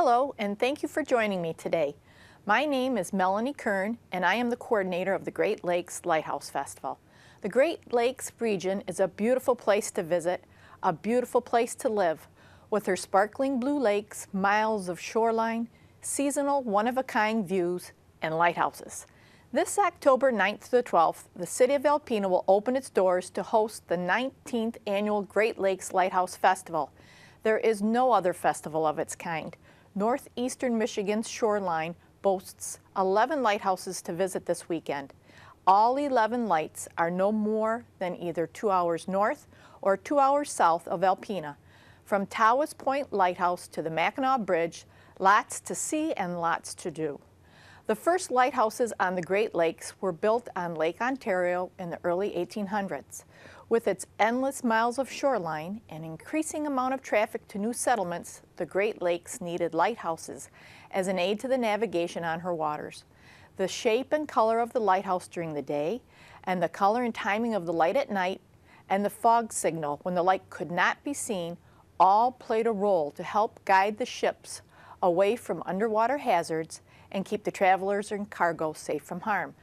Hello, and thank you for joining me today. My name is Melanie Kern, and I am the coordinator of the Great Lakes Lighthouse Festival. The Great Lakes region is a beautiful place to visit, a beautiful place to live, with her sparkling blue lakes, miles of shoreline, seasonal one-of-a-kind views, and lighthouses. This October 9th to the 12th, the City of Alpena will open its doors to host the 19th Annual Great Lakes Lighthouse Festival. There is no other festival of its kind. Northeastern Michigan's shoreline boasts 11 lighthouses to visit this weekend. All 11 lights are no more than either 2 hours north or 2 hours south of Alpena. From Tawas Point Lighthouse to the Mackinac Bridge, lots to see and lots to do. The first lighthouses on the Great Lakes were built on Lake Ontario in the early 1800s. With its endless miles of shoreline and increasing amount of traffic to new settlements, the Great Lakes needed lighthouses as an aid to the navigation on her waters. The shape and color of the lighthouse during the day, and the color and timing of the light at night, and the fog signal when the light could not be seen, all played a role to help guide the ships away from underwater hazards and keep the travelers and cargo safe from harm.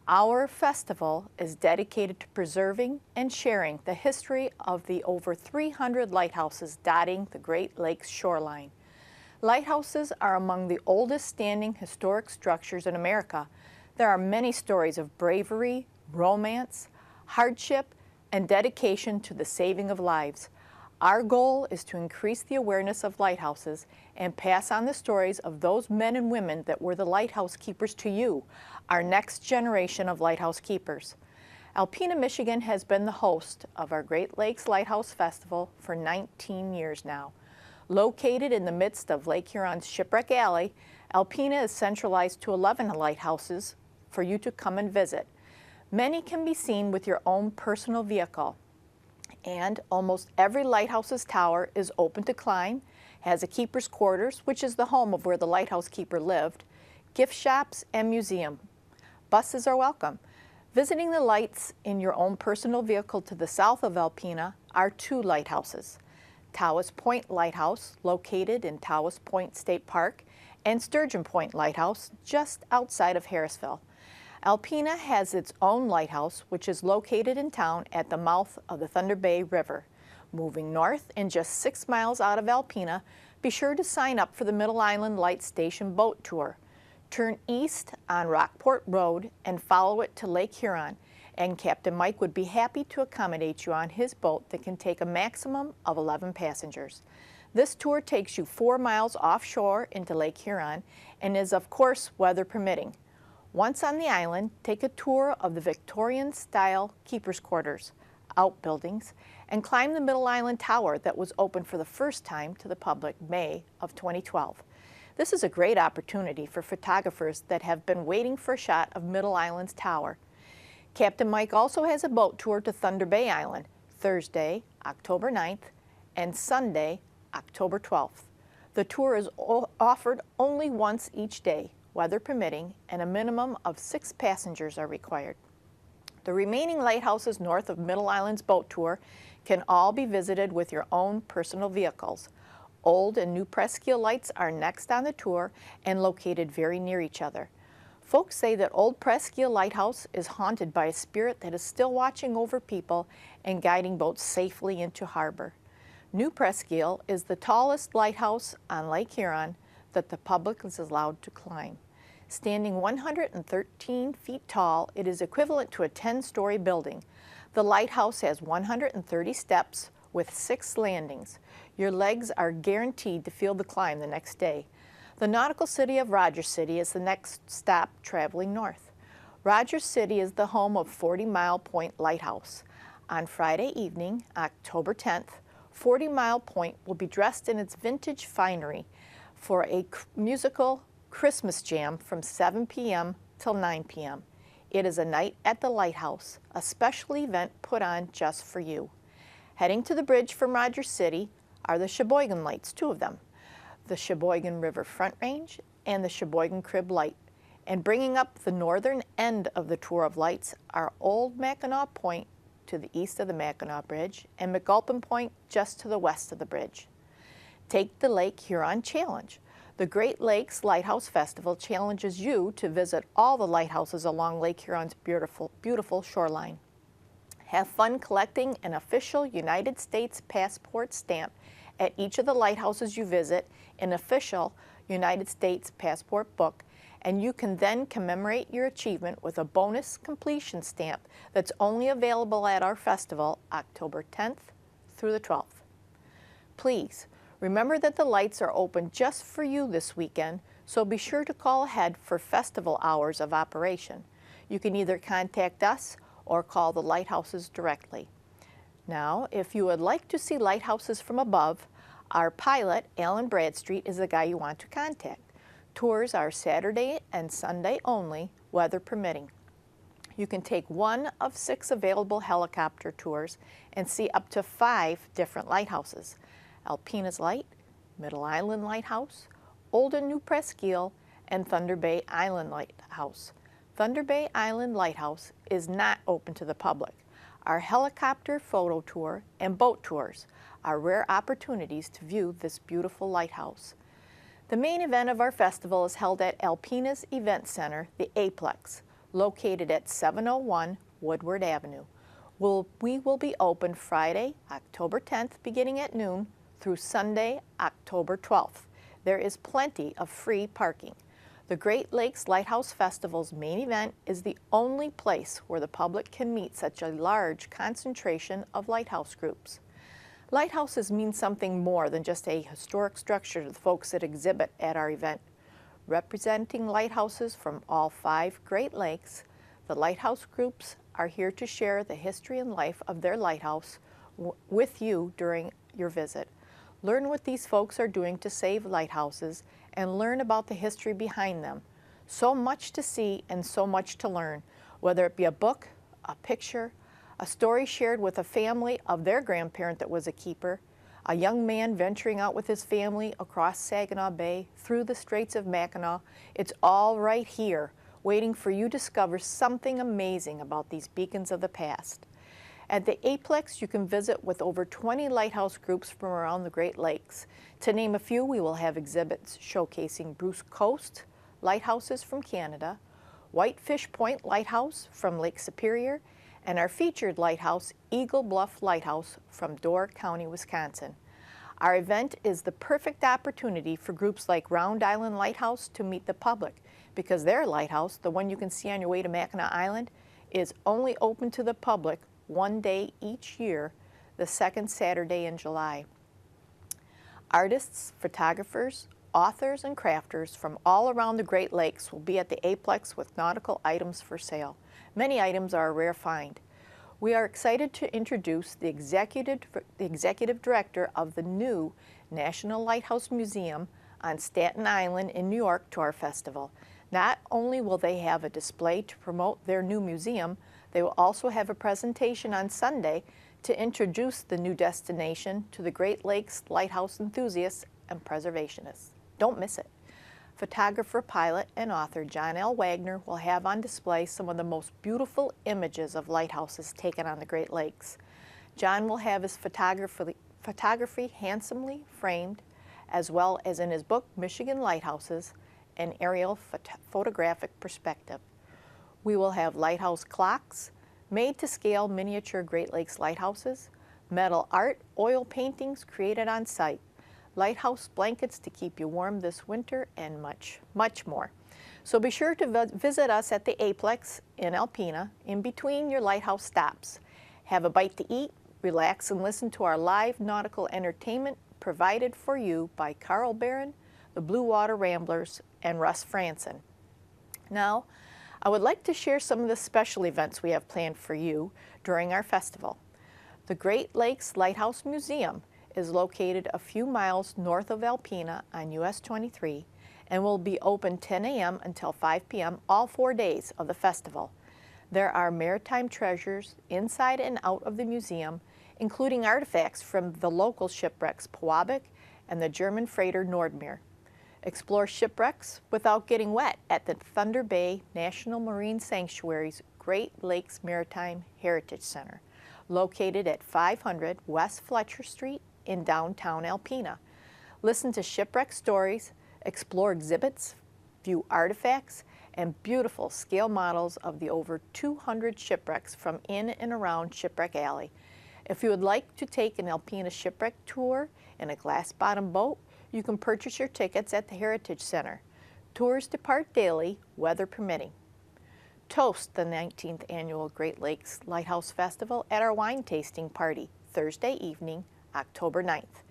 Our festival is dedicated to preserving and sharing the history of the over 300 lighthouses dotting the Great Lakes shoreline. Lighthouses are among the oldest standing historic structures in America. There are many stories of bravery, romance, hardship, and dedication to the saving of lives. Our goal is to increase the awareness of lighthouses and pass on the stories of those men and women that were the lighthouse keepers to you, our next generation of lighthouse keepers. Alpena, Michigan has been the host of our Great Lakes Lighthouse Festival for 19 years now. Located in the midst of Lake Huron's Shipwreck Alley, Alpena is centralized to 11 lighthouses for you to come and visit. Many can be seen with your own personal vehicle. And almost every lighthouse's tower is open to climb, has a keeper's quarters, which is the home of where the lighthouse keeper lived, gift shops, and museum. Buses are welcome. Visiting the lights in your own personal vehicle to the south of Alpena are 2 lighthouses. Tawas Point Lighthouse, located in Tawas Point State Park, and Sturgeon Point Lighthouse, just outside of Harrisville. Alpena has its own lighthouse, which is located in town at the mouth of the Thunder Bay River. Moving north and just 6 miles out of Alpena, be sure to sign up for the Middle Island Light Station boat tour. Turn east on Rockport Road and follow it to Lake Huron, and Captain Mike would be happy to accommodate you on his boat that can take a maximum of 11 passengers. This tour takes you 4 miles offshore into Lake Huron and is, of course, weather permitting. Once on the island, take a tour of the Victorian-style keeper's quarters, outbuildings, and climb the Middle Island Tower that was opened for the first time to the public May of 2012. This is a great opportunity for photographers that have been waiting for a shot of Middle Island's tower. Captain Mike also has a boat tour to Thunder Bay Island, Thursday, October 9th, and Sunday, October 12th. The tour is offered only once each day, weather permitting, and a minimum of 6 passengers are required. The remaining lighthouses north of Middle Island's boat tour can all be visited with your own personal vehicles. Old and new Presqu'île lights are next on the tour and located very near each other. Folks say that Old Presqu'île Lighthouse is haunted by a spirit that is still watching over people and guiding boats safely into harbor. New Presqu'île is the tallest lighthouse on Lake Huron that the public is allowed to climb. Standing 113 feet tall, it is equivalent to a 10-story building. The lighthouse has 130 steps with 6 landings. Your legs are guaranteed to feel the climb the next day. The nautical city of Rogers City is the next stop traveling north. Rogers City is the home of 40 Mile Point Lighthouse. On Friday evening, October 10th, 40 Mile Point will be dressed in its vintage finery for a musical Christmas jam from 7 p.m. till 9 p.m. It is a night at the Lighthouse, a special event put on just for you. Heading to the bridge from Rogers City are the Sheboygan Lights, 2 of them, the Sheboygan River Front Range and the Sheboygan Crib Light. And bringing up the northern end of the tour of lights are Old Mackinac Point to the east of the Mackinac Bridge and McGulpin Point just to the west of the bridge. Take the Lake Huron Challenge. The Great Lakes Lighthouse Festival challenges you to visit all the lighthouses along Lake Huron's beautiful, beautiful shoreline. Have fun collecting an official United States passport stamp at each of the lighthouses you visit, an official United States passport book, and you can then commemorate your achievement with a bonus completion stamp that's only available at our festival October 10th through the 12th. Please, remember that the lights are open just for you this weekend, so be sure to call ahead for festival hours of operation. You can either contact us or call the lighthouses directly. Now, if you would like to see lighthouses from above, our pilot, Alan Bradstreet, is the guy you want to contact. Tours are Saturday and Sunday only, weather permitting. You can take one of 6 available helicopter tours and see up to 5 different lighthouses: Alpena's Light, Middle Island Lighthouse, Old and New Presqu'île, and Thunder Bay Island Lighthouse. Thunder Bay Island Lighthouse is not open to the public. Our helicopter photo tour and boat tours are rare opportunities to view this beautiful lighthouse. The main event of our festival is held at Alpena's Event Center, the Aplex, located at 701 Woodward Avenue. We will be open Friday, October 10th, beginning at noon, through Sunday, October 12th. There is plenty of free parking. The Great Lakes Lighthouse Festival's main event is the only place where the public can meet such a large concentration of lighthouse groups. Lighthouses mean something more than just a historic structure to the folks that exhibit at our event. Representing lighthouses from all 5 Great Lakes, the lighthouse groups are here to share the history and life of their lighthouse with you during your visit. Learn what these folks are doing to save lighthouses and learn about the history behind them. So much to see and so much to learn, whether it be a book, a picture, a story shared with a family of their grandparent that was a keeper, a young man venturing out with his family across Saginaw Bay through the Straits of Mackinac. It's all right here, waiting for you to discover something amazing about these beacons of the past. At the Aplex, you can visit with over 20 lighthouse groups from around the Great Lakes. To name a few, we will have exhibits showcasing Bruce Coast lighthouses from Canada, Whitefish Point Lighthouse from Lake Superior, and our featured lighthouse, Eagle Bluff Lighthouse from Door County, Wisconsin. Our event is the perfect opportunity for groups like Round Island Lighthouse to meet the public, because their lighthouse, the one you can see on your way to Mackinac Island, is only open to the public one day each year, the second Saturday in July. Artists, photographers, authors, and crafters from all around the Great Lakes will be at the Aplex with nautical items for sale. Many items are a rare find. We are excited to introduce the executive director of the new National Lighthouse Museum on Staten Island in New York to our festival. Not only will they have a display to promote their new museum, they will also have a presentation on Sunday to introduce the new destination to the Great Lakes lighthouse enthusiasts and preservationists. Don't miss it. Photographer, pilot, and author John L. Wagner will have on display some of the most beautiful images of lighthouses taken on the Great Lakes. John will have his photography handsomely framed, as well as in his book, Michigan Lighthouses, an aerial photographic perspective. We will have lighthouse clocks, made-to-scale miniature Great Lakes lighthouses, metal art, oil paintings created on site, lighthouse blankets to keep you warm this winter, and much, much more. So be sure to visit us at the Aplex in Alpena in between your lighthouse stops. Have a bite to eat, relax, and listen to our live nautical entertainment provided for you by Carl Barron, the Blue Water Ramblers, and Russ Franson. Now, I would like to share some of the special events we have planned for you during our festival. The Great Lakes Lighthouse Museum is located a few miles north of Alpena on US 23 and will be open 10 a.m. until 5 p.m. all 4 days of the festival. There are maritime treasures inside and out of the museum, including artifacts from the local shipwrecks Pewabic and the German freighter Nordmeer. Explore shipwrecks without getting wet at the Thunder Bay National Marine Sanctuary's Great Lakes Maritime Heritage Center, located at 500 West Fletcher Street in downtown Alpena. Listen to shipwreck stories, explore exhibits, view artifacts, and beautiful scale models of the over 200 shipwrecks from in and around Shipwreck Alley. If you would like to take an Alpena shipwreck tour in a glass-bottom boat, you can purchase your tickets at the Heritage Center. Tours depart daily, weather permitting. Toast the 19th Annual Great Lakes Lighthouse Festival at our wine tasting party, Thursday evening, October 9th.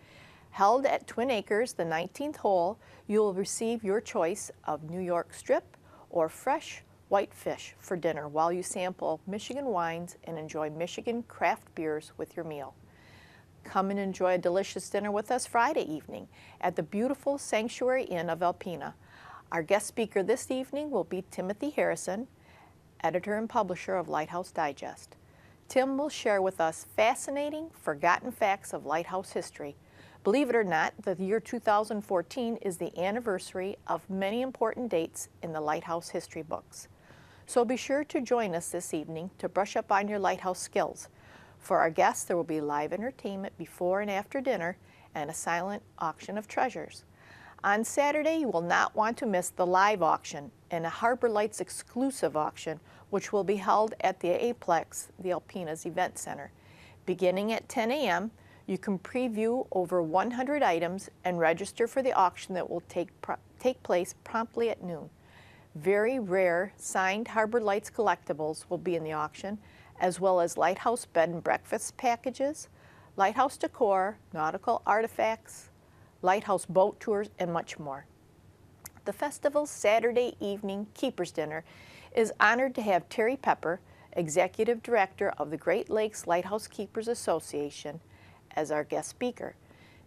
Held at Twin Acres, the 19th hole, you will receive your choice of New York strip or fresh white fish for dinner while you sample Michigan wines and enjoy Michigan craft beers with your meal. Come and enjoy a delicious dinner with us Friday evening at the beautiful Sanctuary Inn of Alpena. Our guest speaker this evening will be Timothy Harrison, editor and publisher of Lighthouse Digest. Tim will share with us fascinating, forgotten facts of Lighthouse history. Believe it or not, the year 2014 is the anniversary of many important dates in the Lighthouse history books. So be sure to join us this evening to brush up on your Lighthouse skills. For our guests, there will be live entertainment before and after dinner and a silent auction of treasures. On Saturday, you will not want to miss the live auction and a Harbor Lights exclusive auction, which will be held at the Aplex, the Alpena's Event Center. Beginning at 10 a.m., you can preview over 100 items and register for the auction that will take place promptly at noon. Very rare signed Harbor Lights collectibles will be in the auction, as well as Lighthouse bed and breakfast packages, Lighthouse decor, nautical artifacts, Lighthouse boat tours, and much more. The festival's Saturday evening Keeper's Dinner is honored to have Terry Pepper, Executive Director of the Great Lakes Lighthouse Keepers Association, as our guest speaker.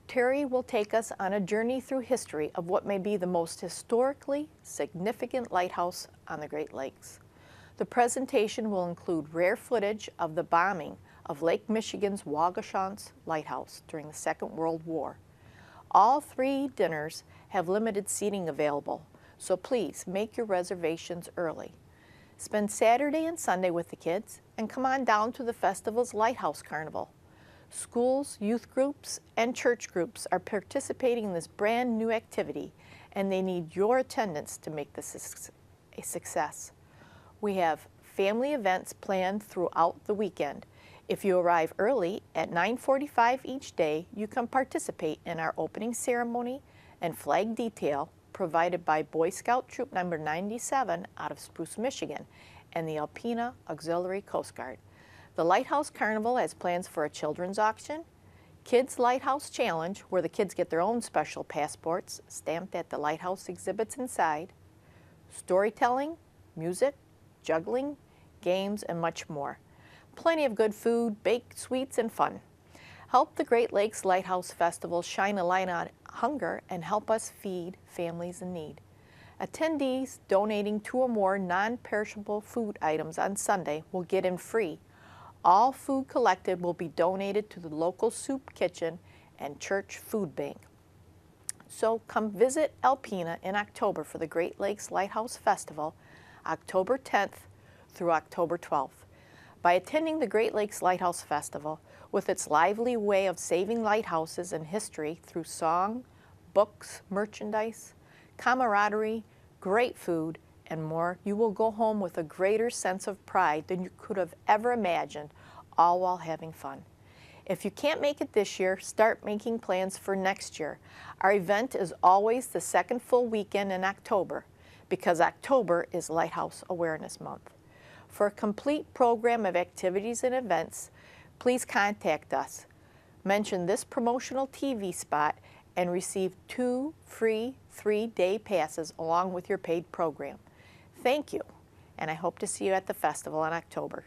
Terry will take us on a journey through history of what may be the most historically significant lighthouse on the Great Lakes. The presentation will include rare footage of the bombing of Lake Michigan's Waugoshance Lighthouse during the Second World War. All 3 dinners have limited seating available, so please make your reservations early. Spend Saturday and Sunday with the kids and come on down to the festival's Lighthouse Carnival. Schools, youth groups, and church groups are participating in this brand new activity, and they need your attendance to make this a success. We have family events planned throughout the weekend. If you arrive early at 9:45 each day, you can participate in our opening ceremony and flag detail provided by Boy Scout Troop Number 97 out of Spruce, Michigan, and the Alpena Auxiliary Coast Guard. The Lighthouse Carnival has plans for a children's auction, Kids Lighthouse Challenge, where the kids get their own special passports stamped at the lighthouse exhibits inside, storytelling, music, juggling, games, and much more. Plenty of good food, baked sweets, and fun. Help the Great Lakes Lighthouse Festival shine a light on hunger and help us feed families in need. Attendees donating 2 or more non-perishable food items on Sunday will get in free. All food collected will be donated to the local soup kitchen and church food bank. So come visit Alpena in October for the Great Lakes Lighthouse Festival, October 10th through October 12th. By attending the Great Lakes Lighthouse Festival, with its lively way of saving lighthouses and history through song, books, merchandise, camaraderie, great food, and more, you will go home with a greater sense of pride than you could have ever imagined, all while having fun. If you can't make it this year, start making plans for next year. Our event is always the second full weekend in October, because October is Lighthouse Awareness Month. For a complete program of activities and events, please contact us. Mention this promotional TV spot and receive 2 free 3-day passes along with your paid program. Thank you, and I hope to see you at the festival in October.